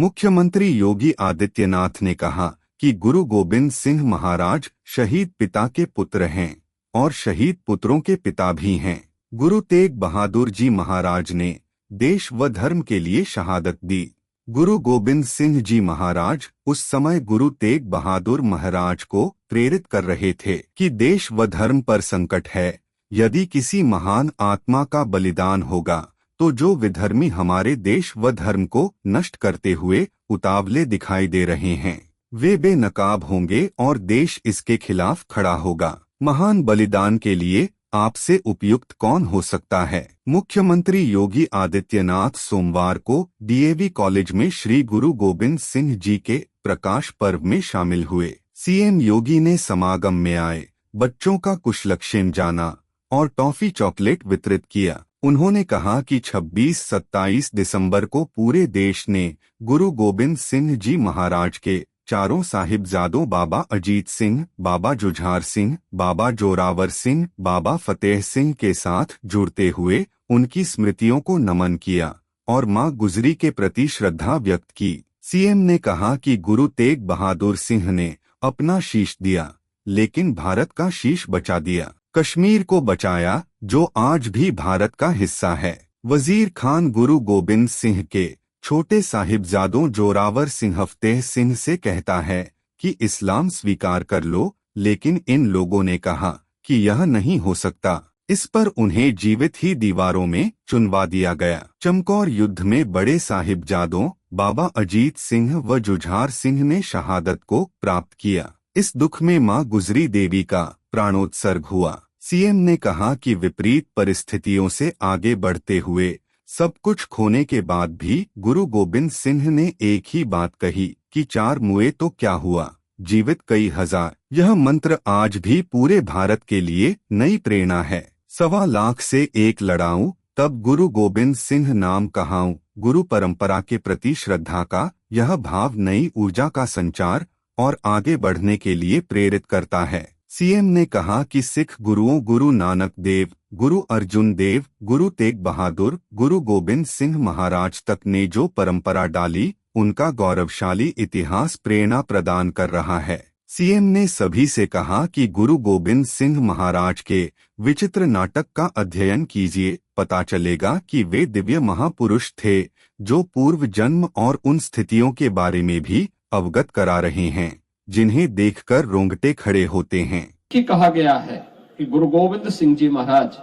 मुख्यमंत्री योगी आदित्यनाथ ने कहा कि गुरु गोविंद सिंह महाराज शहीद पिता के पुत्र हैं और शहीद पुत्रों के पिता भी हैं। गुरु तेग बहादुर जी महाराज ने देश व धर्म के लिए शहादत दी। गुरु गोविंद सिंह जी महाराज उस समय गुरु तेग बहादुर महाराज को प्रेरित कर रहे थे कि देश व धर्म पर संकट है। यदि किसी महान आत्मा का बलिदान होगा तो जो विधर्मी हमारे देश व धर्म को नष्ट करते हुए उतावले दिखाई दे रहे हैं, वे बेनकाब होंगे और देश इसके खिलाफ खड़ा होगा। महान बलिदान के लिए आपसे उपयुक्त कौन हो सकता है? मुख्यमंत्री योगी आदित्यनाथ सोमवार को डीएवी कॉलेज में श्री गुरु गोविंद सिंह जी के प्रकाश पर्व में शामिल हुए। सीएम योगी ने समागम में आए बच्चों का कुशलक्षेम जाना और टॉफी चॉकलेट वितरित किया। उन्होंने कहा कि 26-27 दिसंबर को पूरे देश ने गुरु गोविंद सिंह जी महाराज के चारों साहिबजादों बाबा अजीत सिंह, बाबा जुझार सिंह, बाबा जोरावर सिंह, बाबा फतेह सिंह के साथ जुड़ते हुए उनकी स्मृतियों को नमन किया और मां गुजरी के प्रति श्रद्धा व्यक्त की। सीएम ने कहा कि गुरु तेग बहादुर सिंह ने अपना शीश दिया लेकिन भारत का शीश बचा दिया। कश्मीर को बचाया जो आज भी भारत का हिस्सा है। वजीर खान गुरु गोविंद सिंह के छोटे साहिबजादों जोरावर सिंह फतेह सिंह से कहता है कि इस्लाम स्वीकार कर लो, लेकिन इन लोगों ने कहा कि यह नहीं हो सकता। इस पर उन्हें जीवित ही दीवारों में चुनवा दिया गया। चमकौर युद्ध में बड़े साहिबजादों बाबा अजीत सिंह व जुझार सिंह ने शहादत को प्राप्त किया। इस दुख में मां गुजरी देवी का प्राणोत्सर्ग हुआ। सीएम ने कहा कि विपरीत परिस्थितियों से आगे बढ़ते हुए सब कुछ खोने के बाद भी गुरु गोविंद सिंह ने एक ही बात कही कि 4 मुए तो क्या हुआ, जीवित कई हजार। यह मंत्र आज भी पूरे भारत के लिए नई प्रेरणा है। 1.25 लाख से 1 लड़ाऊं तब गुरु गोविंद सिंह नाम कहाऊं। गुरु परंपरा के प्रति श्रद्धा का यह भाव नई ऊर्जा का संचार और आगे बढ़ने के लिए प्रेरित करता है। सीएम ने कहा कि सिख गुरुओं गुरु नानक देव, गुरु अर्जुन देव, गुरु तेग बहादुर, गुरु गोविंद सिंह महाराज तक ने जो परंपरा डाली, उनका गौरवशाली इतिहास प्रेरणा प्रदान कर रहा है। सीएम ने सभी से कहा कि गुरु गोविंद सिंह महाराज के विचित्र नाटक का अध्ययन कीजिए, पता चलेगा कि वे दिव्य महापुरुष थे जो पूर्व जन्म और उन स्थितियों के बारे में भी अवगत करा रहे हैं जिन्हें देखकर रोंगटे खड़े होते हैं। कि कहा गया है कि गुरु गोविंद सिंह जी महाराज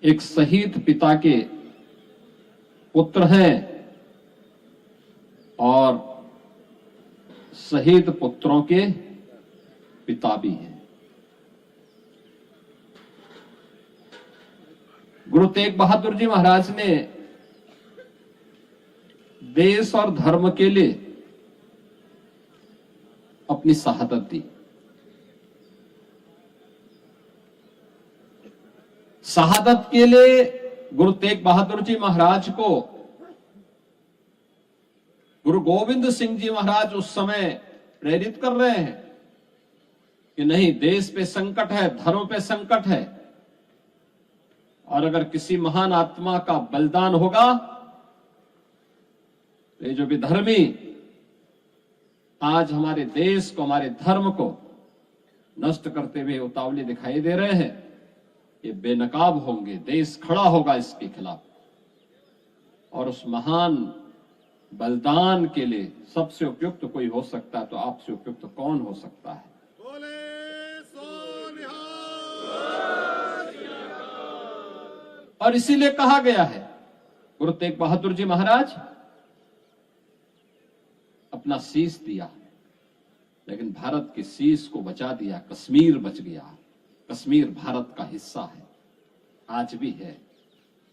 एक शहीद पिता के पुत्र हैं और शहीद पुत्रों के पिता भी हैं। गुरु तेग बहादुर जी महाराज ने देश और धर्म के लिए अपनी शहादत दी। शहादत के लिए गुरु तेग बहादुर जी महाराज को गुरु गोविंद सिंह जी महाराज उस समय प्रेरित कर रहे हैं कि नहीं, देश पे संकट है, धर्म पे संकट है और अगर किसी महान आत्मा का बलिदान होगा, ये जो विधर्मी आज हमारे देश को, हमारे धर्म को नष्ट करते हुए उतावले दिखाई दे रहे हैं, ये बेनकाब होंगे, देश खड़ा होगा इसके खिलाफ। और उस महान बलिदान के लिए सबसे उपयुक्त कोई हो सकता है तो आपसे उपयुक्त कौन हो सकता है? और इसीलिए कहा गया है गुरु तेग बहादुर जी महाराज अपना शीश दिया, लेकिन भारत के शीश को बचा दिया। कश्मीर बच गया। कश्मीर भारत का हिस्सा है, आज भी है।